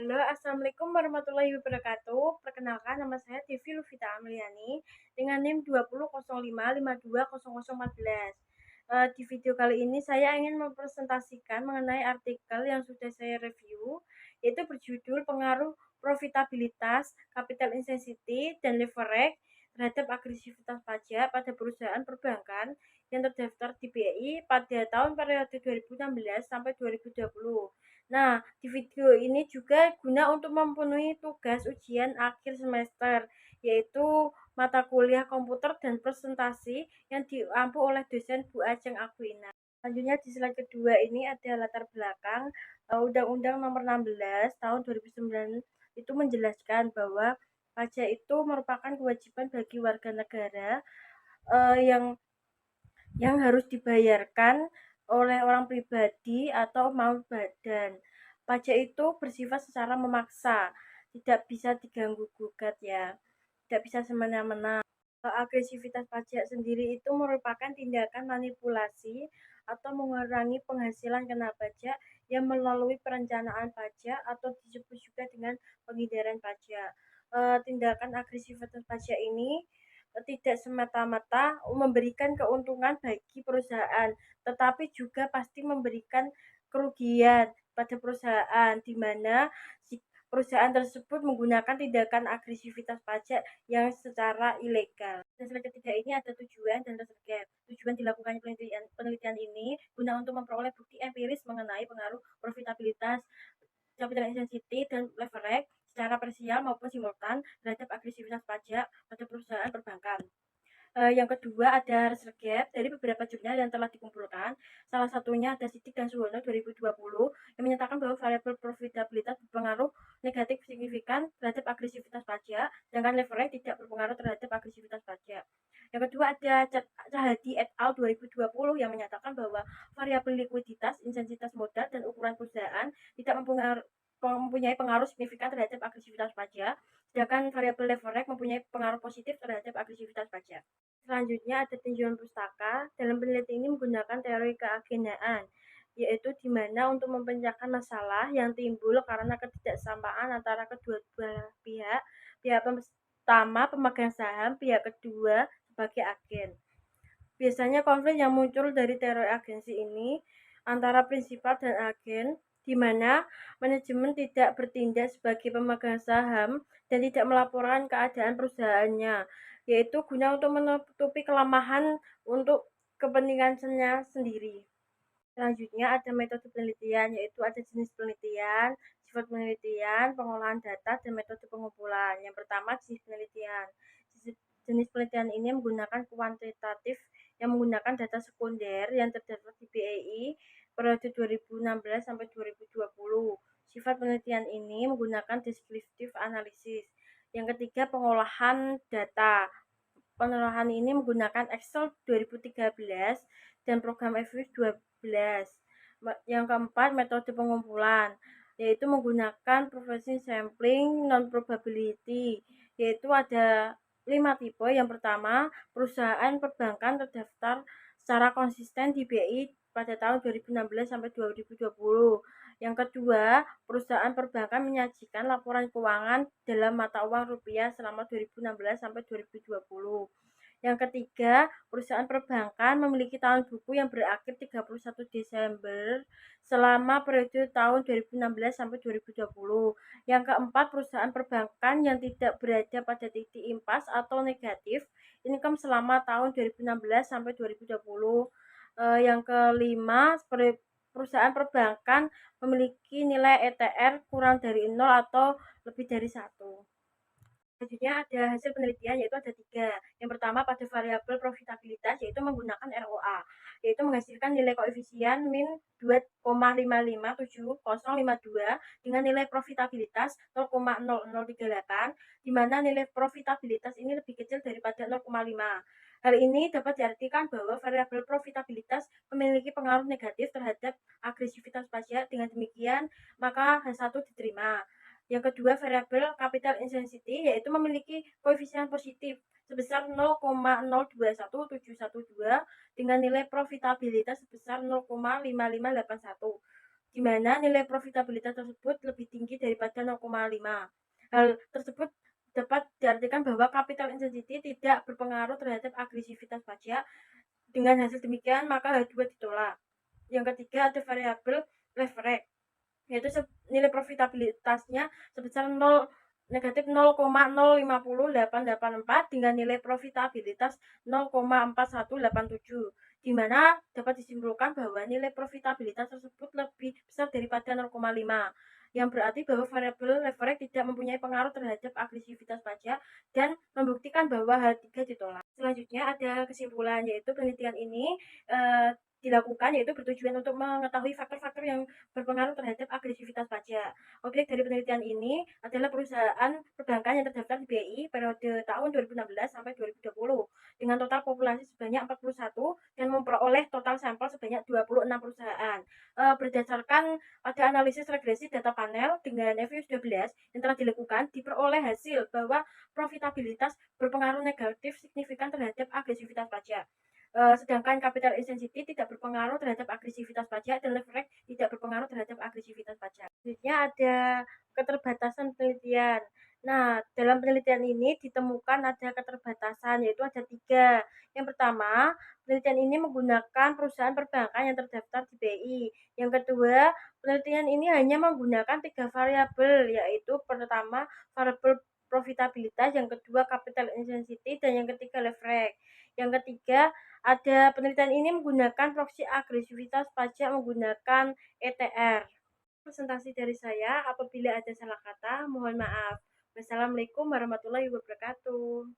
Halo, assalamualaikum warahmatullahi wabarakatuh. Perkenalkan, nama saya Devi Luvita Ameliani dengan NIM 200552520014. Di video kali ini saya ingin mempresentasikan mengenai artikel yang sudah saya review, yaitu berjudul Pengaruh Profitabilitas, Capital Intensity, dan Leverage terhadap agresivitas pajak pada perusahaan perbankan yang terdaftar di BI pada tahun periode 2016 sampai 2020. Nah, di video ini juga guna untuk memenuhi tugas ujian akhir semester, yaitu mata kuliah komputer dan presentasi yang diampu oleh dosen Bu Ajeng Aquina. Selanjutnya di slide kedua ini ada latar belakang Undang-Undang Nomor 16 Tahun 2009 itu menjelaskan bahwa pajak itu merupakan kewajiban bagi warga negara yang harus dibayarkan oleh orang pribadi atau mau badan. Pajak itu bersifat secara memaksa, tidak bisa diganggu gugat ya, tidak bisa semena-mena. Agresivitas pajak sendiri itu merupakan tindakan manipulasi atau mengurangi penghasilan kena pajak yang melalui perencanaan pajak atau disebut juga dengan penghindaran pajak. Tindakan agresivitas pajak ini tidak semata-mata memberikan keuntungan bagi perusahaan, tetapi juga pasti memberikan kerugian pada perusahaan, di mana si perusahaan tersebut menggunakan tindakan agresivitas pajak yang secara ilegal. Dan slide ketiga ini ada tujuan dan target. Tujuan dilakukannya penelitian ini guna untuk memperoleh bukti empiris mengenai pengaruh profitabilitas, capital intensity, dan leverage secara parsial maupun simultan terhadap agresivitas pajak pada perusahaan perbankan. Yang kedua ada research gap dari beberapa jurnal yang telah dikumpulkan. Salah satunya ada Sidik dan Suwono 2020 yang menyatakan bahwa variabel profitabilitas berpengaruh negatif signifikan terhadap agresivitas pajak, sedangkan leverage tidak berpengaruh terhadap agresivitas pajak. Yang kedua ada Cahadi et al. 2020 yang menyatakan bahwa variabel likuiditas, intensitas modal, dan ukuran perusahaan tidak mempunyai pengaruh signifikan terhadap agresivitas pajak, sedangkan variabel leverage mempunyai pengaruh positif terhadap agresivitas pajak. Selanjutnya ada tinjauan pustaka. Dalam penelitian ini menggunakan teori keagendaan, yaitu di mana untuk memecahkan masalah yang timbul karena ketidaksamaan antara kedua pihak, pihak pertama pemegang saham, pihak kedua sebagai agen. Biasanya konflik yang muncul dari teori agensi ini antara prinsipal dan agen, di mana manajemen tidak bertindak sebagai pemegang saham dan tidak melaporkan keadaan perusahaannya, yaitu guna untuk menutupi kelemahan untuk kepentingannya sendiri. Selanjutnya ada metode penelitian, yaitu ada jenis penelitian, sifat penelitian, pengolahan data, dan metode pengumpulan. Yang pertama, jenis penelitian. Jenis penelitian ini menggunakan kuantitatif yang menggunakan data sekunder yang terdapat di BEI periode 2016 sampai 2020. Sifat penelitian ini menggunakan descriptive analysis. Yang ketiga, pengolahan data. Pengolahan ini menggunakan Excel 2013 dan program FX 12. Yang keempat, metode pengumpulan, yaitu menggunakan processing sampling non-probability, yaitu ada 5 tipe. Yang pertama, perusahaan perbankan terdaftar secara konsisten di BI pada tahun 2016 sampai 2020. Yang kedua, perusahaan perbankan menyajikan laporan keuangan dalam mata uang rupiah selama 2016 sampai 2020. Yang ketiga, perusahaan perbankan memiliki tahun buku yang berakhir 31 Desember selama periode tahun 2016 sampai 2020. Yang keempat, perusahaan perbankan yang tidak berada pada titik impas atau negatif income selama tahun 2016 sampai 2020. Yang kelima, perusahaan perbankan memiliki nilai ETR kurang dari 0 atau lebih dari 1. Selanjutnya ada hasil penelitian, yaitu ada 3. Yang pertama pada variabel profitabilitas, yaitu menggunakan ROA, yaitu menghasilkan nilai koefisien min 2,557052 dengan nilai profitabilitas 0,0038, di mana nilai profitabilitas ini lebih kecil daripada 0,5. Hal ini dapat diartikan bahwa variabel profitabilitas memiliki pengaruh negatif terhadap agresivitas pajak. Dengan demikian, maka H1 diterima. Yang kedua, variabel capital intensity, yaitu memiliki koefisien positif sebesar 0,021712 dengan nilai profitabilitas sebesar 0,5581. di mana nilai profitabilitas tersebut lebih tinggi daripada 0,5. Hal tersebut dapat diartikan bahwa capital intensity tidak berpengaruh terhadap agresivitas pajak. Dengan hasil demikian, maka hal dua ditolak. Yang ketiga, ada variabel leverage, yaitu nilai profitabilitasnya sebesar 0 negatif 0,050884 dengan nilai profitabilitas 0,4187, di mana dapat disimpulkan bahwa nilai profitabilitas tersebut lebih besar daripada 0,5, yang berarti bahwa variabel leverage tidak mempunyai pengaruh terhadap agresivitas pajak dan membuktikan bahwa hal tiga ditolak. Selanjutnya ada kesimpulan, yaitu penelitian ini dilakukan yaitu bertujuan untuk mengetahui faktor-faktor yang berpengaruh terhadap agresivitas pajak. Objek dari penelitian ini adalah perusahaan perbankan yang terdaftar di BI periode tahun 2016 sampai 2020 dengan total populasi sebanyak 41 dan memperoleh total sampel sebanyak 26 perusahaan. Berdasarkan pada analisis regresi data panel dengan FU12 yang telah dilakukan, diperoleh hasil bahwa profitabilitas berpengaruh negatif signifikan terhadap agresivitas pajak. Sedangkan capital intensity tidak berpengaruh terhadap agresivitas pajak dan leverage tidak berpengaruh terhadap agresivitas pajak. Selanjutnya ada keterbatasan penelitian. Nah, dalam penelitian ini ditemukan ada keterbatasan, yaitu ada 3. Yang pertama, penelitian ini menggunakan perusahaan perbankan yang terdaftar di BI. Yang kedua, penelitian ini hanya menggunakan 3 variabel, yaitu pertama variabel profitabilitas, yang kedua capital intensity, dan yang ketiga leverage. Yang ketiga, ada penelitian ini menggunakan proksi agresivitas pajak menggunakan ETR. Presentasi dari saya, apabila ada salah kata, mohon maaf. Wassalamualaikum warahmatullahi wabarakatuh.